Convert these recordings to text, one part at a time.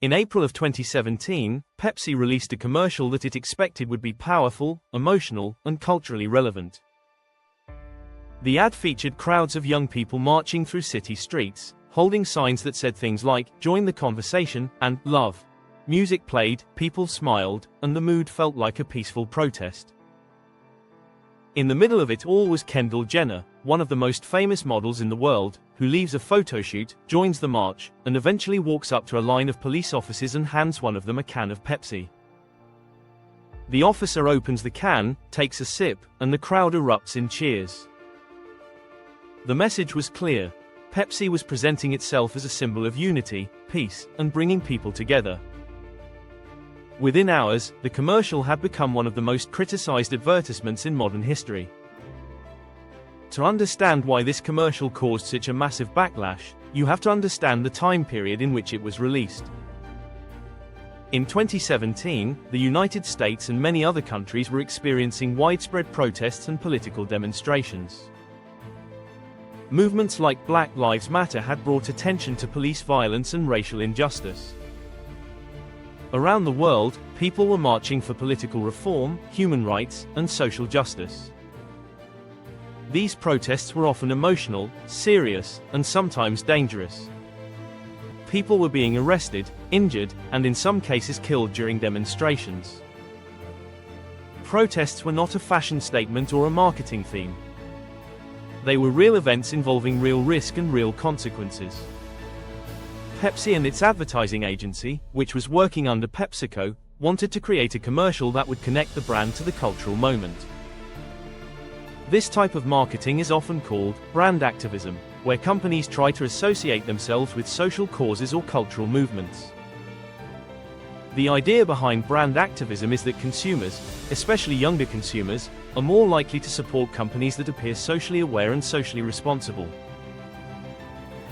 In April of 2017, Pepsi released a commercial that it expected would be powerful, emotional, and culturally relevant. The ad featured crowds of young people marching through city streets, holding signs that said things like, "Join the conversation," and "Love." Music played, people smiled, and the mood felt like a peaceful protest. In the middle of it all was Kendall Jenner, one of the most famous models in the world, who leaves a photo shoot, joins the march, and eventually walks up to a line of police officers and hands one of them a can of Pepsi. The officer opens the can, takes a sip, and the crowd erupts in cheers. The message was clear. Pepsi was presenting itself as a symbol of unity, peace, and bringing people together. Within hours, the commercial had become one of the most criticized advertisements in modern history. To understand why this commercial caused such a massive backlash, you have to understand the time period in which it was released. In 2017, the United States and many other countries were experiencing widespread protests and political demonstrations. Movements like Black Lives Matter had brought attention to police violence and racial injustice. Around the world, people were marching for political reform, human rights, and social justice. These protests were often emotional, serious, and sometimes dangerous. People were being arrested, injured, and in some cases killed during demonstrations. Protests were not a fashion statement or a marketing theme. They were real events involving real risk and real consequences. Pepsi and its advertising agency, which was working under PepsiCo, wanted to create a commercial that would connect the brand to the cultural moment. This type of marketing is often called brand activism, where companies try to associate themselves with social causes or cultural movements. The idea behind brand activism is that consumers, especially younger consumers, are more likely to support companies that appear socially aware and socially responsible.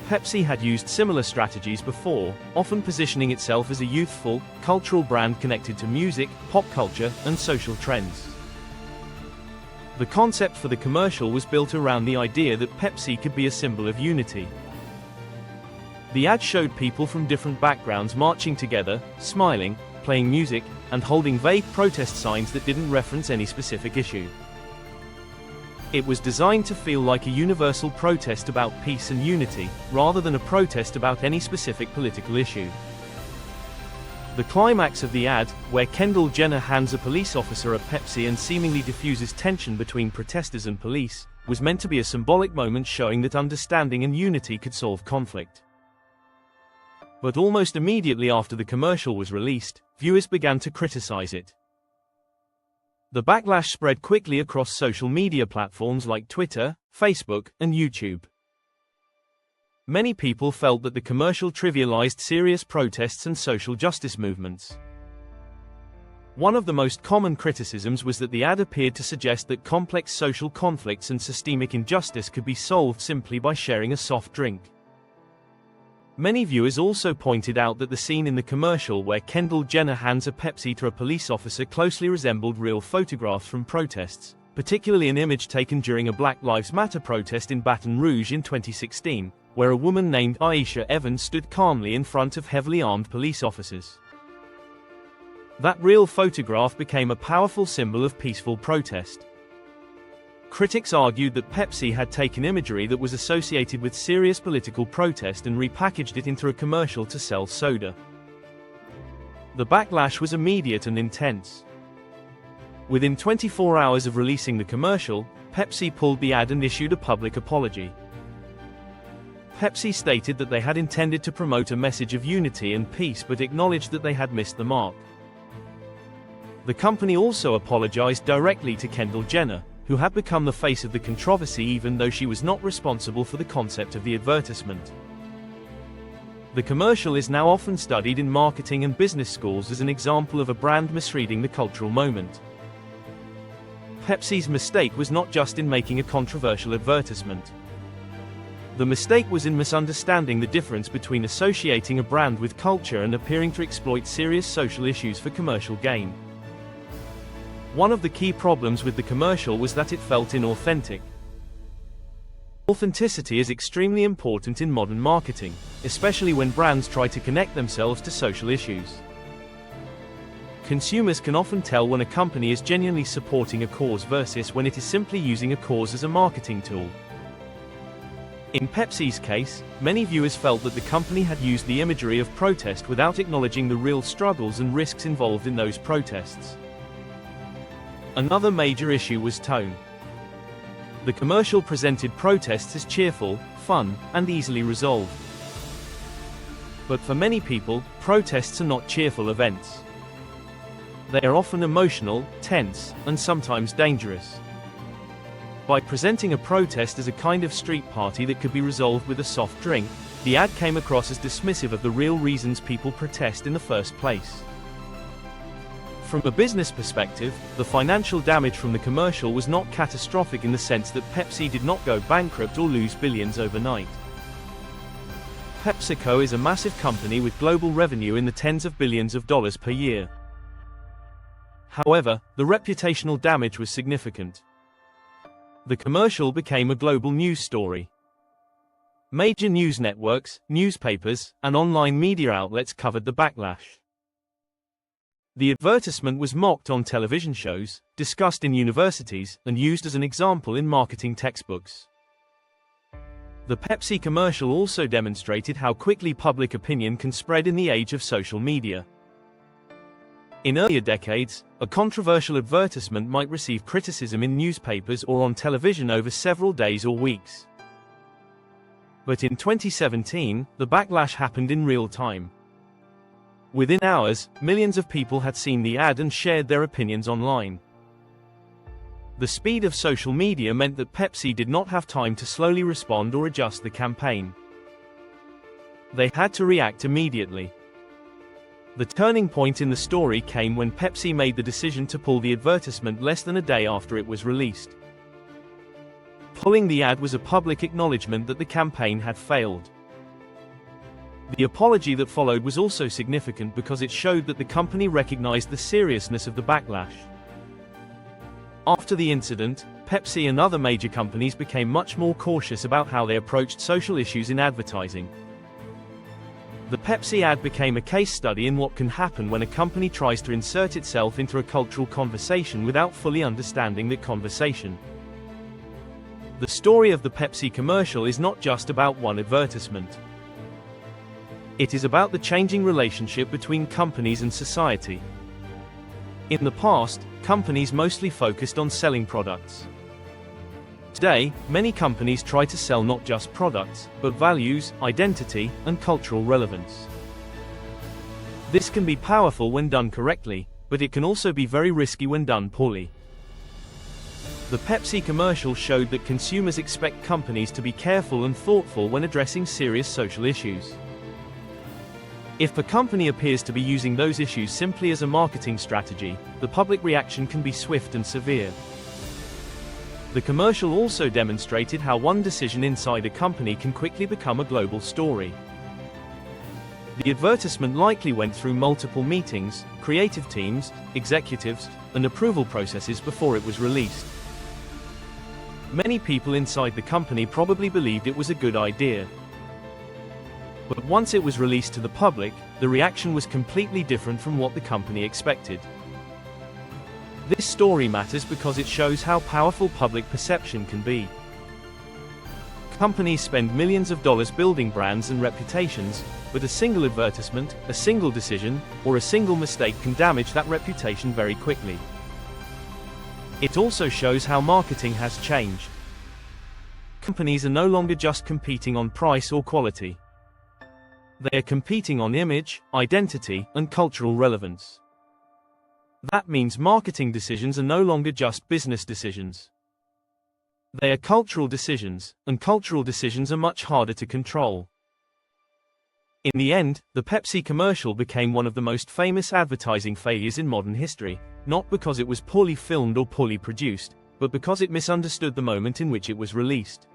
Pepsi had used similar strategies before, often positioning itself as a youthful, cultural brand connected to music, pop culture, and social trends. The concept for the commercial was built around the idea that Pepsi could be a symbol of unity. The ad showed people from different backgrounds marching together, smiling, playing music, and holding vague protest signs that didn't reference any specific issue. It was designed to feel like a universal protest about peace and unity, rather than a protest about any specific political issue. The climax of the ad, where Kendall Jenner hands a police officer a Pepsi and seemingly diffuses tension between protesters and police, was meant to be a symbolic moment showing that understanding and unity could solve conflict. But almost immediately after the commercial was released, viewers began to criticize it. The backlash spread quickly across social media platforms like Twitter, Facebook, and YouTube. Many people felt that the commercial trivialized serious protests and social justice movements. One of the most common criticisms was that the ad appeared to suggest that complex social conflicts and systemic injustice could be solved simply by sharing a soft drink. Many viewers also pointed out that the scene in the commercial where Kendall Jenner hands a Pepsi to a police officer closely resembled real photographs from protests, particularly an image taken during a Black Lives Matter protest in Baton Rouge in 2016, where a woman named Aisha Evans stood calmly in front of heavily armed police officers. That real photograph became a powerful symbol of peaceful protest. Critics argued that Pepsi had taken imagery that was associated with serious political protest and repackaged it into a commercial to sell soda. The backlash was immediate and intense. Within 24 hours of releasing the commercial, Pepsi pulled the ad and issued a public apology. Pepsi stated that they had intended to promote a message of unity and peace but acknowledged that they had missed the mark. The company also apologized directly to Kendall Jenner, who had become the face of the controversy even though she was not responsible for the concept of the advertisement. The commercial is now often studied in marketing and business schools as an example of a brand misreading the cultural moment. Pepsi's mistake was not just in making a controversial advertisement. The mistake was in misunderstanding the difference between associating a brand with culture and appearing to exploit serious social issues for commercial gain. One of the key problems with the commercial was that it felt inauthentic. Authenticity is extremely important in modern marketing, especially when brands try to connect themselves to social issues. Consumers can often tell when a company is genuinely supporting a cause versus when it is simply using a cause as a marketing tool. In Pepsi's case, many viewers felt that the company had used the imagery of protest without acknowledging the real struggles and risks involved in those protests. Another major issue was tone. The commercial presented protests as cheerful, fun, and easily resolved. But for many people, protests are not cheerful events. They are often emotional, tense, and sometimes dangerous. By presenting a protest as a kind of street party that could be resolved with a soft drink, the ad came across as dismissive of the real reasons people protest in the first place. From a business perspective, the financial damage from the commercial was not catastrophic in the sense that Pepsi did not go bankrupt or lose billions overnight. PepsiCo is a massive company with global revenue in the tens of billions of dollars per year. However, the reputational damage was significant. The commercial became a global news story. Major news networks, newspapers, and online media outlets covered the backlash. The advertisement was mocked on television shows, discussed in universities, and used as an example in marketing textbooks. The Pepsi commercial also demonstrated how quickly public opinion can spread in the age of social media. In earlier decades, a controversial advertisement might receive criticism in newspapers or on television over several days or weeks. But in 2017, the backlash happened in real time. Within hours, millions of people had seen the ad and shared their opinions online. The speed of social media meant that Pepsi did not have time to slowly respond or adjust the campaign. They had to react immediately. The turning point in the story came when Pepsi made the decision to pull the advertisement less than a day after it was released. Pulling the ad was a public acknowledgement that the campaign had failed. The apology that followed was also significant because it showed that the company recognized the seriousness of the backlash. After the incident, Pepsi and other major companies became much more cautious about how they approached social issues in advertising. The Pepsi ad became a case study in what can happen when a company tries to insert itself into a cultural conversation without fully understanding the conversation. The story of the Pepsi commercial is not just about one advertisement. It is about the changing relationship between companies and society. In the past, companies mostly focused on selling products. Today, many companies try to sell not just products, but values, identity, and cultural relevance. This can be powerful when done correctly, but it can also be very risky when done poorly. The Pepsi commercial showed that consumers expect companies to be careful and thoughtful when addressing serious social issues. If a company appears to be using those issues simply as a marketing strategy, the public reaction can be swift and severe. The commercial also demonstrated how one decision inside a company can quickly become a global story. The advertisement likely went through multiple meetings, creative teams, executives, and approval processes before it was released. Many people inside the company probably believed it was a good idea. But once it was released to the public, the reaction was completely different from what the company expected. This story matters because it shows how powerful public perception can be. Companies spend millions of dollars building brands and reputations, but a single advertisement, a single decision, or a single mistake can damage that reputation very quickly. It also shows how marketing has changed. Companies are no longer just competing on price or quality. They are competing on image, identity, and cultural relevance. That means marketing decisions are no longer just business decisions. They are cultural decisions, and cultural decisions are much harder to control. In the end, the Pepsi commercial became one of the most famous advertising failures in modern history, not because it was poorly filmed or poorly produced, but because it misunderstood the moment in which it was released.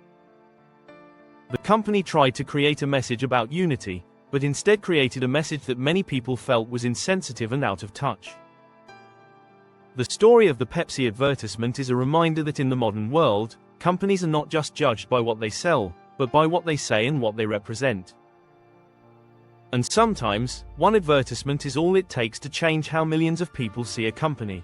The company tried to create a message about unity, but instead created a message that many people felt was insensitive and out of touch. The story of the Pepsi advertisement is a reminder that in the modern world, companies are not just judged by what they sell, but by what they say and what they represent. And sometimes, one advertisement is all it takes to change how millions of people see a company.